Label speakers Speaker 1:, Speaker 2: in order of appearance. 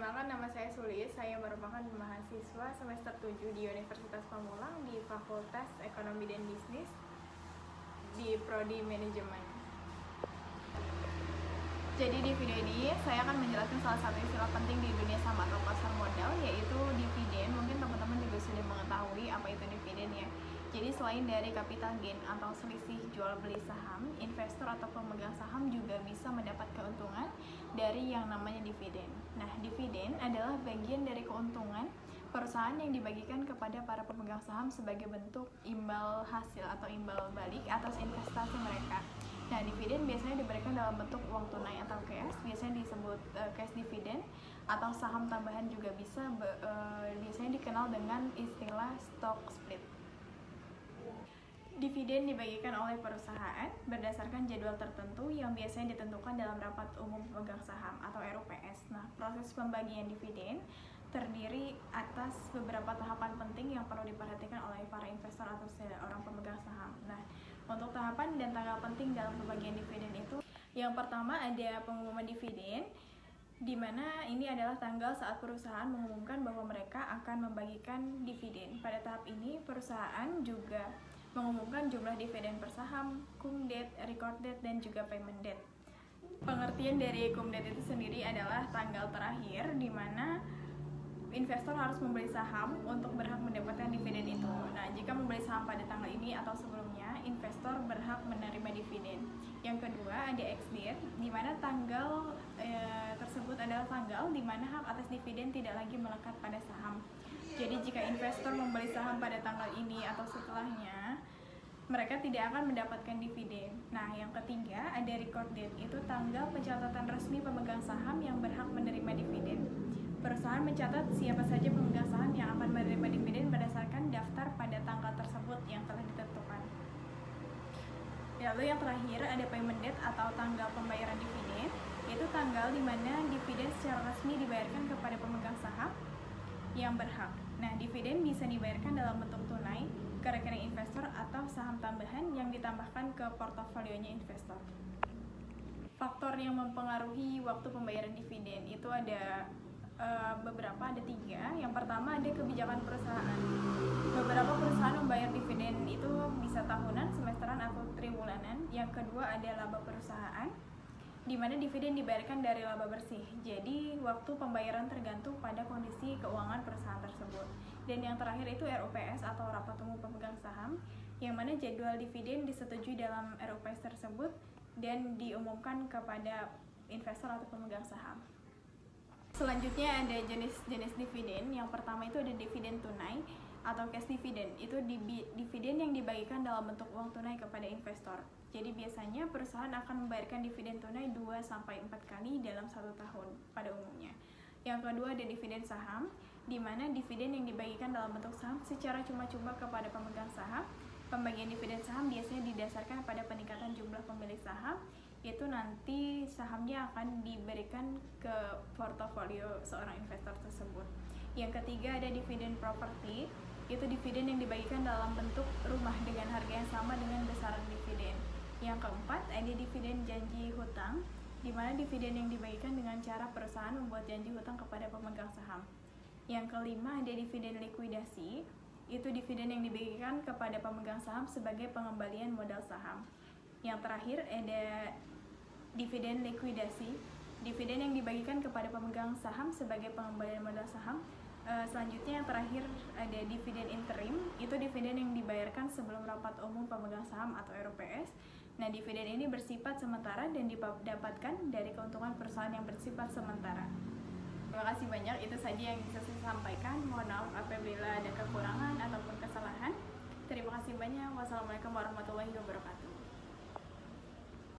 Speaker 1: Perkenalkan, nama saya Sulis. Saya merupakan mahasiswa semester 7 di Universitas Pamulang di Fakultas Ekonomi dan Bisnis di Prodi Manajemen. Jadi di video ini saya akan menjelaskan salah satu istilah penting di dunia saham atau pasar modal, yaitu dividen. Mungkin teman-teman juga sudah mengetahui apa itu dividen ya. Jadi selain dari capital gain atau selisih jual beli saham, investor atau pemegang saham juga bisa mendapat keuntungan dari yang namanya dividen. Nah, dividen adalah bagian dari keuntungan perusahaan yang dibagikan kepada para pemegang saham sebagai bentuk imbal hasil atau imbal balik atas investasi mereka. Nah, dividen biasanya diberikan dalam bentuk uang tunai atau cash, biasanya disebut cash dividen, atau saham tambahan juga bisa, biasanya dikenal dengan istilah stock split. Dividen dibagikan oleh perusahaan berdasarkan jadwal tertentu yang biasanya ditentukan dalam rapat umum pemegang saham atau RUPS. Nah, proses pembagian dividen terdiri atas beberapa tahapan penting yang perlu diperhatikan oleh para investor atau orang pemegang saham. Nah, untuk tahapan dan tanggal penting dalam pembagian dividen itu, yang pertama ada pengumuman dividen, di mana ini adalah tanggal saat perusahaan mengumumkan bahwa mereka akan membagikan dividen. Pada tahap ini, perusahaan juga mengumumkan jumlah dividen per saham, cum date, record date, dan juga payment date. Pengertian dari cum date itu sendiri adalah tanggal terakhir di mana investor harus membeli saham untuk berhak mendapatkan dividen itu. Nah, jika membeli saham pada tanggal ini atau sebelumnya, investor berhak menerima dividen. Yang kedua ada ex date, di mana tanggal tersebut adalah tanggal di mana hak atas dividen tidak lagi melekat pada saham. Jadi jika investor membeli saham pada tanggal ini atau setelahnya, mereka tidak akan mendapatkan dividen. Nah, yang ketiga ada record date, itu tanggal pencatatan resmi pemegang saham yang berhak menerima dividen. Perusahaan mencatat siapa saja pemegang saham yang akan menerima dividen berdasarkan daftar pada tanggal tersebut yang telah ditentukan. Lalu yang terakhir ada payment date atau tanggal pembayaran dividen, yaitu tanggal di mana dividen secara resmi dibayarkan kepada pemegang saham yang berhak. Nah, dividen bisa dibayarkan dalam bentuk tunai ke rekening investor atau saham tambahan yang ditambahkan ke portofolionya investor. Faktor yang mempengaruhi waktu pembayaran dividen itu ada beberapa, ada 3. Yang pertama ada kebijakan perusahaan. Beberapa perusahaan membayar dividen itu bisa tahunan, semesteran, atau triwulanan. Yang kedua ada laba perusahaan, di mana dividen dibayarkan dari laba bersih. Jadi waktu pembayaran tergantung pada kondisi keuangan perusahaan tersebut. Dan yang terakhir itu RUPS atau rapat umum pemegang saham, yang mana jadwal dividen disetujui dalam RUPS tersebut dan diumumkan kepada investor atau pemegang saham. Selanjutnya ada jenis-jenis dividen. Yang pertama itu ada dividen tunai atau cash dividen. Itu dividen yang dibagikan dalam bentuk uang tunai kepada investor. Jadi biasanya perusahaan akan membayarkan dividen tunai 2-4 kali dalam 1 tahun pada umumnya. Yang kedua ada dividen saham, di mana dividen yang dibagikan dalam bentuk saham secara cuma-cuma kepada pemegang saham. Pembagian dividen saham biasanya didasarkan pada peningkatan jumlah pemilik saham, itu nanti sahamnya akan diberikan ke portofolio seorang investor tersebut. Yang ketiga ada dividen properti, itu dividen yang dibagikan dalam bentuk rumah dengan harga yang sama dengan besaran dividen. Yang keempat ada dividen janji hutang, di mana dividen yang dibagikan dengan cara perusahaan membuat janji hutang kepada pemegang saham. Yang kelima ada dividen likuidasi, itu dividen yang dibagikan kepada pemegang saham sebagai pengembalian modal saham. Yang terakhir ada dividen likuidasi, dividen yang dibagikan kepada pemegang saham sebagai pengembalian modal saham. Selanjutnya yang terakhir ada dividen interim, itu dividen yang dibayarkan sebelum rapat umum pemegang saham atau RUPS. Nah, dividen ini bersifat sementara dan didapatkan dari keuntungan perusahaan yang bersifat sementara. Terima kasih banyak, itu saja yang bisa saya sampaikan. Mohon maaf apabila ada kekurangan ataupun kesalahan. Terima kasih banyak. Wassalamualaikum warahmatullahi wabarakatuh.